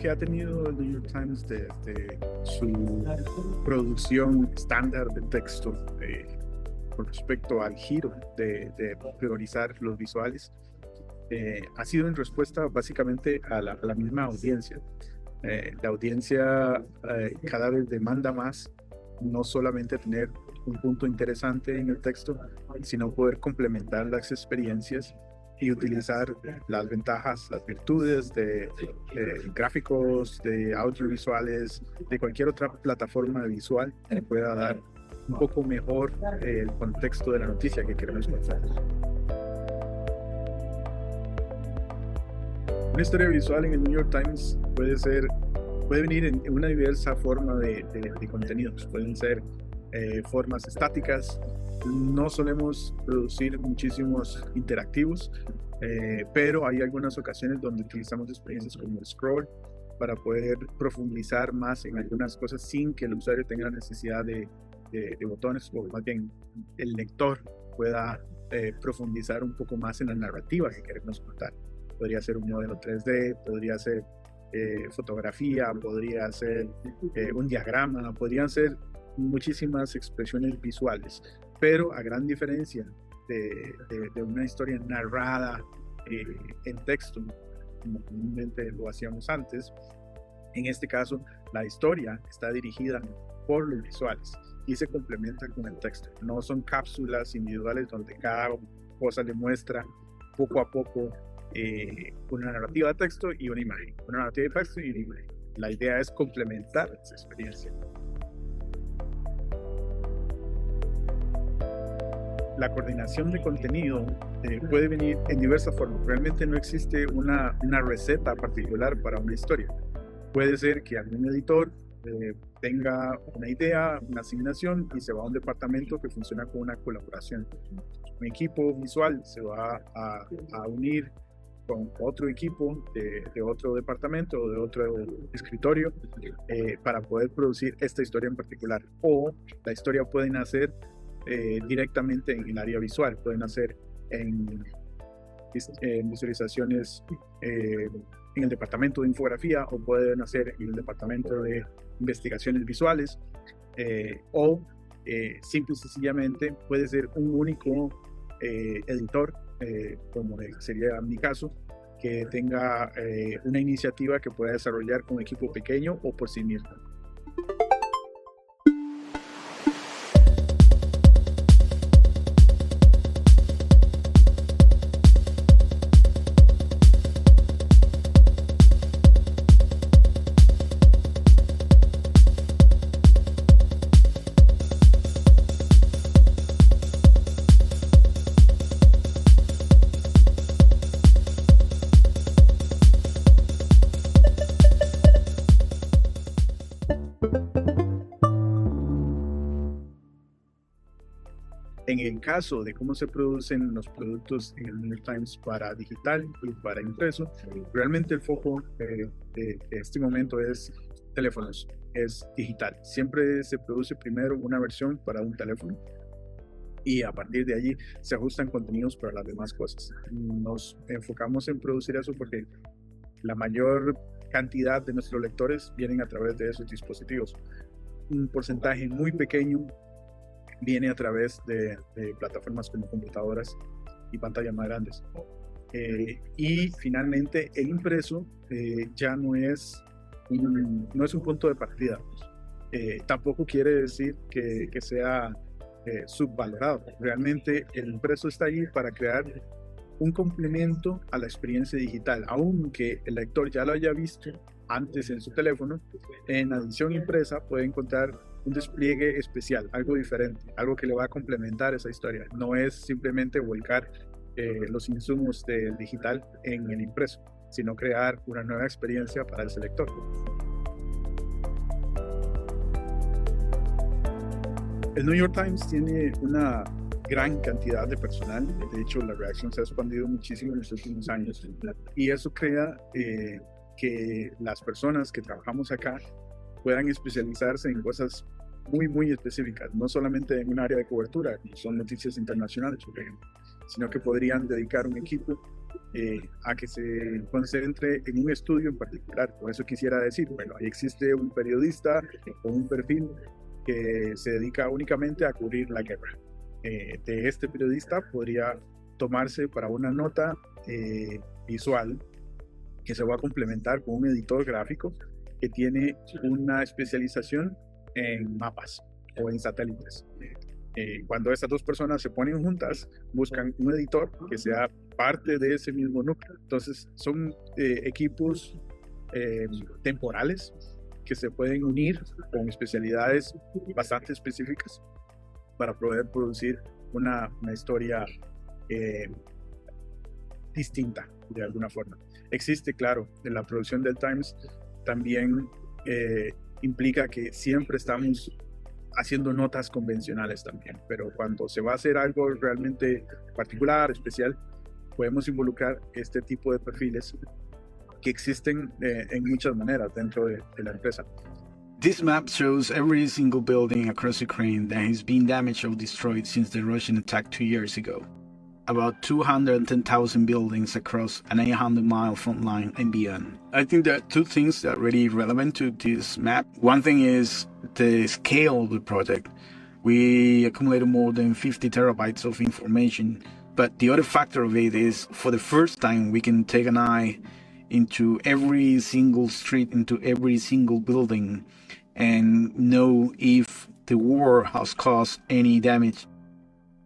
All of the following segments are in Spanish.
que ha tenido el New York Times desde su producción estándar de texto con respecto al giro de priorizar los visuales ha sido en respuesta básicamente a la misma audiencia. La audiencia cada vez demanda más, no solamente tener un punto interesante en el texto, sino poder complementar las experiencias y utilizar las ventajas, las virtudes de gráficos, de audiovisuales, de cualquier otra plataforma visual que pueda dar un poco mejor el contexto de la noticia que queremos contar. Una historia visual en el New York Times puede venir en una diversa forma de contenidos. Pueden ser formas estáticas. No solemos producir muchísimos interactivos, pero hay algunas ocasiones donde utilizamos experiencias como el scroll para poder profundizar más en algunas cosas sin que el usuario tenga la necesidad de botones, o más bien el lector pueda profundizar un poco más en la narrativa que queremos contar. Podría ser un modelo 3D, podría ser fotografía, podría ser un diagrama, podrían ser muchísimas expresiones visuales, pero a gran diferencia de una historia narrada en texto, como comúnmente lo hacíamos antes. En este caso, la historia está dirigida por los visuales y se complementa con el texto. No son cápsulas individuales donde cada cosa le muestra poco a poco una narrativa de texto y una imagen, una narrativa de texto y una imagen. La idea es complementar esa experiencia. La coordinación de contenido puede venir en diversas formas. Realmente no existe una receta particular para una historia. Puede ser que algún editor tenga una idea, una asignación y se va a un departamento que funciona con una colaboración. Un equipo visual se va a unir con otro equipo de otro departamento o de otro escritorio para poder producir esta historia en particular. O la historia puede nacer directamente en el área visual, pueden hacer en visualizaciones en el departamento de infografía, o pueden hacer en el departamento de investigaciones visuales, o simple y sencillamente puede ser un único editor, como sería mi caso, que tenga una iniciativa que pueda desarrollar con un equipo pequeño o por sí mismo. En el caso de cómo se producen los productos en el New York Times para digital y para impreso, realmente el foco de este momento es teléfonos, es digital. Siempre se produce primero una versión para un teléfono y a partir de allí se ajustan contenidos para las demás cosas. Nos enfocamos en producir eso porque la mayor cantidad de nuestros lectores vienen a través de esos dispositivos. Un porcentaje muy pequeño viene a través de plataformas como computadoras y pantallas más grandes. Y finalmente el impreso ya no es un punto de partida. Tampoco quiere decir que sea subvalorado. Realmente el impreso está ahí para crear un complemento a la experiencia digital, aunque el lector ya lo haya visto antes en su teléfono. En la edición impresa puede encontrar un despliegue especial, algo diferente, algo que le va a complementar esa historia. No es simplemente volcar los insumos del digital en el impreso, sino crear una nueva experiencia para ese lector. El New York Times tiene una gran cantidad de personal. De hecho, la redacción se ha expandido muchísimo en los últimos años y eso crea que las personas que trabajamos acá puedan especializarse en cosas muy específicas, no solamente en un área de cobertura, como son noticias internacionales, por ejemplo, sino que podrían dedicar un equipo a que se concentre en un estudio en particular. Por eso quisiera decir, bueno, ahí existe un periodista con un perfil que se dedica únicamente a cubrir la guerra. De este periodista podría tomarse para una nota visual que se va a complementar con un editor gráfico que tiene una especialización en mapas o en satélites. Cuando estas dos personas se ponen juntas, buscan un editor que sea parte de ese mismo núcleo. Entonces, son equipos temporales que se pueden unir con especialidades bastante específicas para poder producir una historia distinta de alguna forma. Existe, claro, en la producción del Times también implica que siempre estamos haciendo notas convencionales también, pero cuando se va a hacer algo realmente particular, especial, podemos involucrar este tipo de perfiles que existen en muchas maneras dentro de la empresa. This map shows every single building across Ukraine that has been damaged or destroyed since the Russian attack 2 years ago. About 210,000 buildings across an 800-mile front line and beyond. I think there are two things that are really relevant to this map. One thing is the scale of the project. We accumulated more than 50 terabytes of information, but the other factor of it is, for the first time, we can take an eye into every single street, into every single building, and know if the war has caused any damage.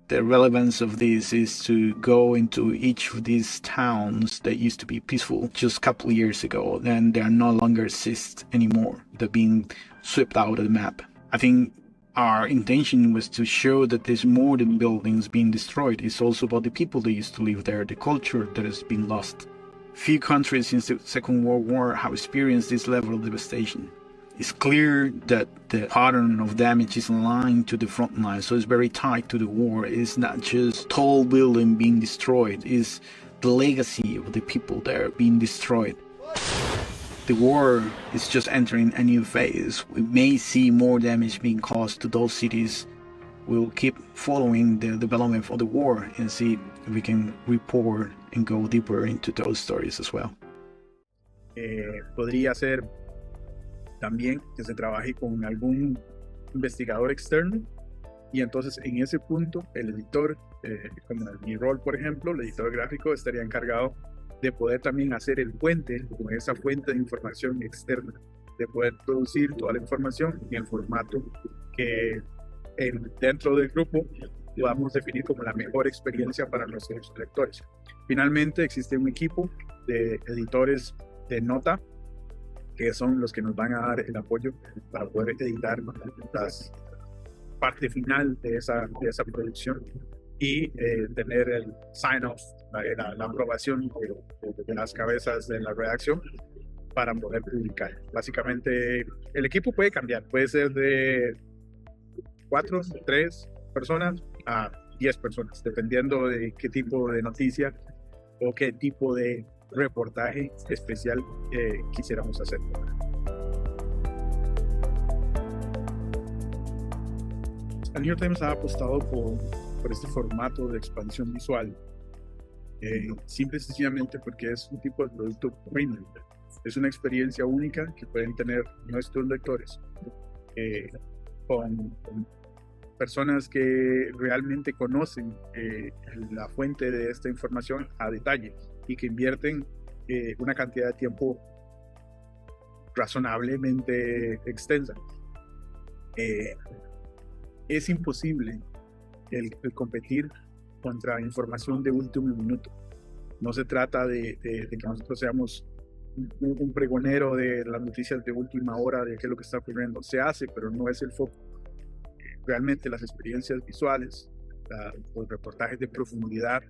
The relevance of this is to go into each of these towns that used to be peaceful just a couple of years ago, and they are no longer exist anymore. They're being swept out of the map. I think our intention was to show that there's more than buildings being destroyed. It's also about the people that used to live there, the culture that has been lost. Few countries since the Second World War have experienced this level of devastation. It's clear that the pattern of damage is aligned to the front line, so it's very tied to the war. It's not just tall building being destroyed, it's the legacy of the people there being destroyed. The war is just entering a new phase. We may see more damage being caused to those cities. We'll keep following the development of the war and see if we can report and go deeper into those stories as well. Podría ser también que se trabaje con algún investigador externo y entonces en ese punto el editor, como en mi rol por ejemplo, el editor gráfico estaría encargado de poder también hacer el puente con esa fuente de información externa, de poder producir toda la información en el formato que dentro del grupo podamos definir como la mejor experiencia para nuestros lectores. Finalmente existe un equipo de editores de nota que son los que nos van a dar el apoyo para poder editar la parte final de esa producción y tener el sign-off, la aprobación de las cabezas de la redacción para poder publicar. Básicamente, el equipo puede cambiar, puede ser de 4, 3 personas a 10 personas, dependiendo de qué tipo de noticia o qué tipo de reportaje especial quisiéramos hacer. El New York Times ha apostado por este formato de expansión visual, simple y sencillamente porque es un tipo de producto premium. Es una experiencia única que pueden tener nuestros lectores con personas que realmente conocen la fuente de esta información a detalle y que invierten una cantidad de tiempo razonablemente extensa. Es imposible el competir contra información de último minuto. No se trata de que nosotros seamos un pregonero de las noticias de última hora de qué es lo que está ocurriendo. Se hace, pero no es el foco. Realmente las experiencias visuales, los reportajes de profundidad,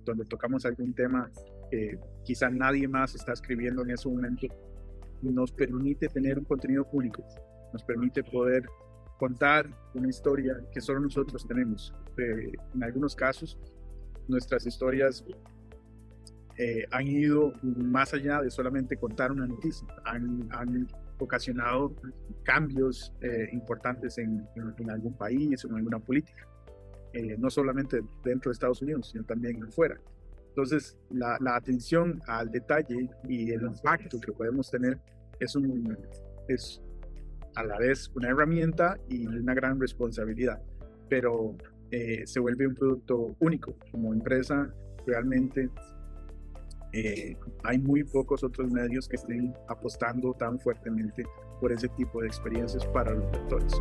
donde tocamos algún tema que quizá nadie más está escribiendo en ese momento, nos permite tener un contenido único, nos permite poder contar una historia que solo nosotros tenemos. En algunos casos, nuestras historias han ido más allá de solamente contar una noticia, han ocasionado cambios importantes en algún país o en alguna política, no solamente dentro de Estados Unidos, sino también fuera. Entonces, la atención al detalle y el impacto que podemos tener es a la vez una herramienta y una gran responsabilidad, pero se vuelve un producto único. Como empresa, realmente hay muy pocos otros medios que estén apostando tan fuertemente por ese tipo de experiencias para los lectores.